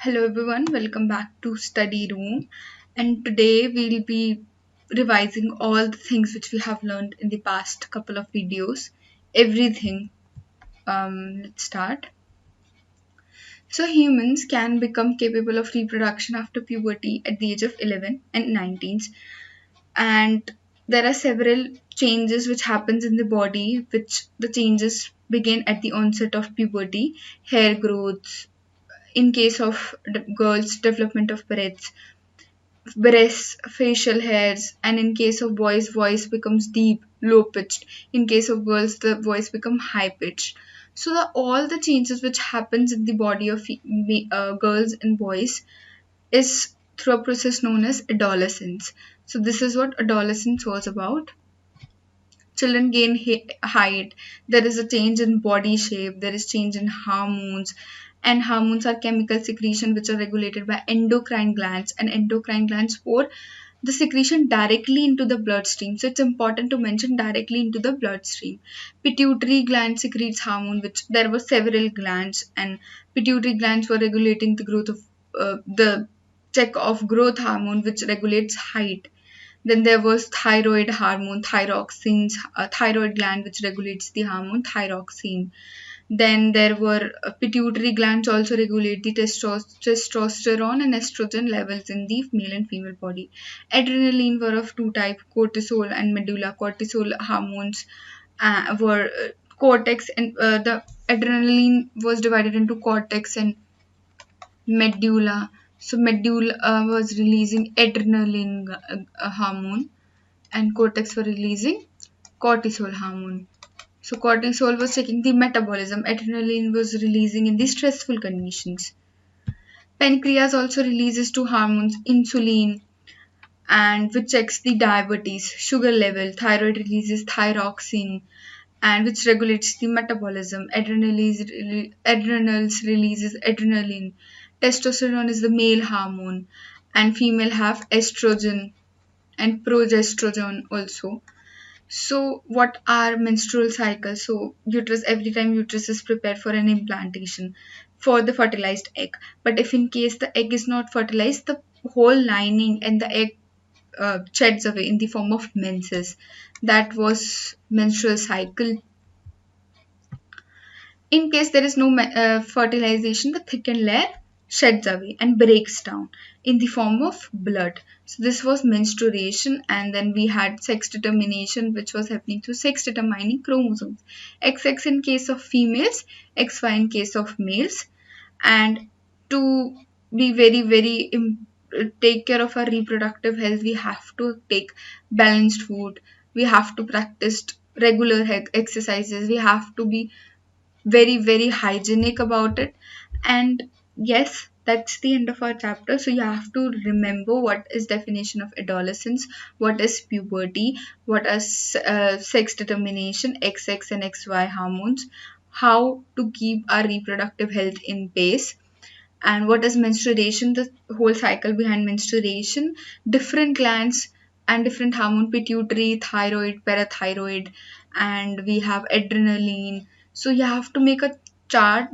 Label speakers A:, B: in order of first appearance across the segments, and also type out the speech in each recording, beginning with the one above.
A: Hello everyone, welcome back to Study Room. And today we'll be revising all the things which we have learned in the past couple of videos. Everything. Let's start. So humans can become capable of reproduction after puberty at the age of 11 and 19, and there are several changes which happens in the body, which the changes begin at the onset of puberty. Hair growth, in case of girls, development of breasts, facial hairs, and in case of boys, voice becomes deep, low pitched. In case of girls, the voice become high pitched. So all the changes which happens in the body of girls and boys is through a process known as adolescence. So this is what adolescence was about. Children gain height, there is a change in body shape, there is change in hormones, and hormones are chemical secretion which are regulated by endocrine glands, and endocrine glands pour the secretion directly into the bloodstream. So it's important to mention directly into the bloodstream. Pituitary gland secretes hormone, which there were several glands, and pituitary glands were regulating the growth of the check of growth hormone, which regulates height. Then there was thyroid hormone, thyroxine, thyroid gland which regulates the hormone thyroxine. Then there were pituitary glands also regulate the testosterone and estrogen levels in the male and female body. Adrenaline were of two types, cortisol and medulla. Cortisol hormones were cortex, and the adrenaline was divided into cortex and medulla. So medulla was releasing adrenaline hormone, and cortex were releasing cortisol hormone. So cortisol was checking the metabolism, adrenaline was releasing in the stressful conditions. Pancreas also releases two hormones, insulin, and which checks the diabetes, sugar level. Thyroid releases thyroxine, and which regulates the metabolism. Adrenals releases adrenaline. Testosterone is the male hormone, and female have estrogen and progesterone also. So what are menstrual cycles? So uterus, every time uterus is prepared for an implantation for the fertilized egg. But if in case the egg is not fertilized, the whole lining and the egg sheds away in the form of menses. That was menstrual cycle. In case there is no fertilization, the thickened layer sheds away and breaks down in the form of blood. So this was menstruation, and then we had sex determination, which was happening through sex determining chromosomes. XX in case of females, XY in case of males. And to be very take care of our reproductive health, we have to take balanced food, we have to practice regular exercises, we have to be very hygienic about it. And yes, that's the end of our chapter. So you have to remember what is definition of adolescence, what is puberty, what is sex determination, XX and XY hormones, how to keep our reproductive health in pace, and what is menstruation, the whole cycle behind menstruation, different glands and different hormone, pituitary, thyroid, parathyroid, and we have adrenaline. So you have to make a chart,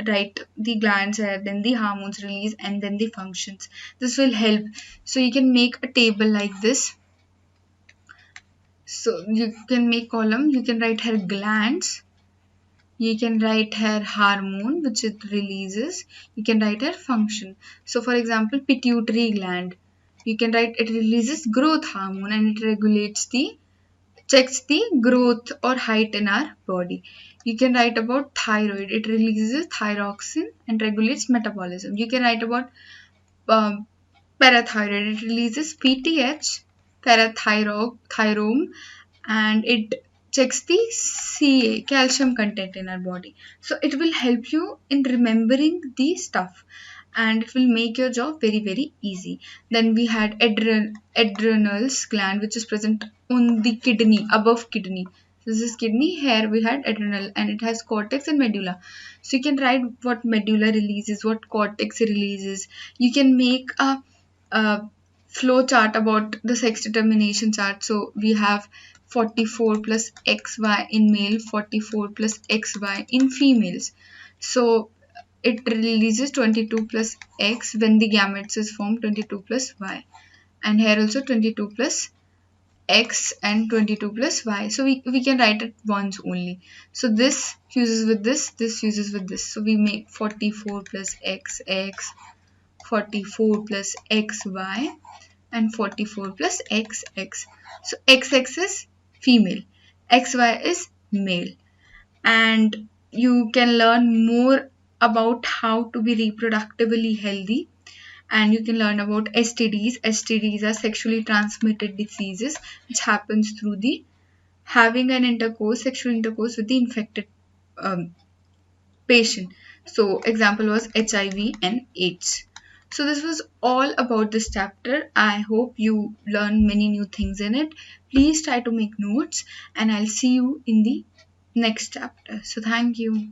A: write the glands, then the hormones release, and then the functions. This will help. So you can make a table like this. So you can make column, you can write her glands, you can write her hormone which it releases, you can write her function. So for example, pituitary gland, you can write it releases growth hormone and it regulates the checks the growth or height in our body. You can write about thyroid, it releases thyroxine and regulates metabolism. You can write about um, parathyroid, it releases PTH, parathyroid, and it checks the Ca, calcium content in our body. So it will help you in remembering the stuff, and it will make your job very easy. Then we had adrenals gland, which is present on the kidney, above kidney. This is kidney. Here we had adrenal, and it has cortex and medulla. So you can write what medulla releases, what cortex releases. You can make a flow chart about the sex determination chart. So we have 44 plus XY in male, 44 plus XY in females. So it releases 22 plus X when the gametes is formed 22 plus Y. And here also 22 plus X and 22 plus Y. So we can write it once only. So this fuses with this fuses with this. So we make 44 plus X, 44 plus XY, and 44 plus XX. So XX is female, XY is male. And you can learn more about how to be reproductively healthy, and you can learn about STDs. STDs are sexually transmitted diseases which happens through the having an sexual intercourse with the infected patient. So example was HIV and AIDS. So this was all about this chapter. I hope you learn many new things in it. Please try to make notes, and I'll see you in the next chapter. So thank you.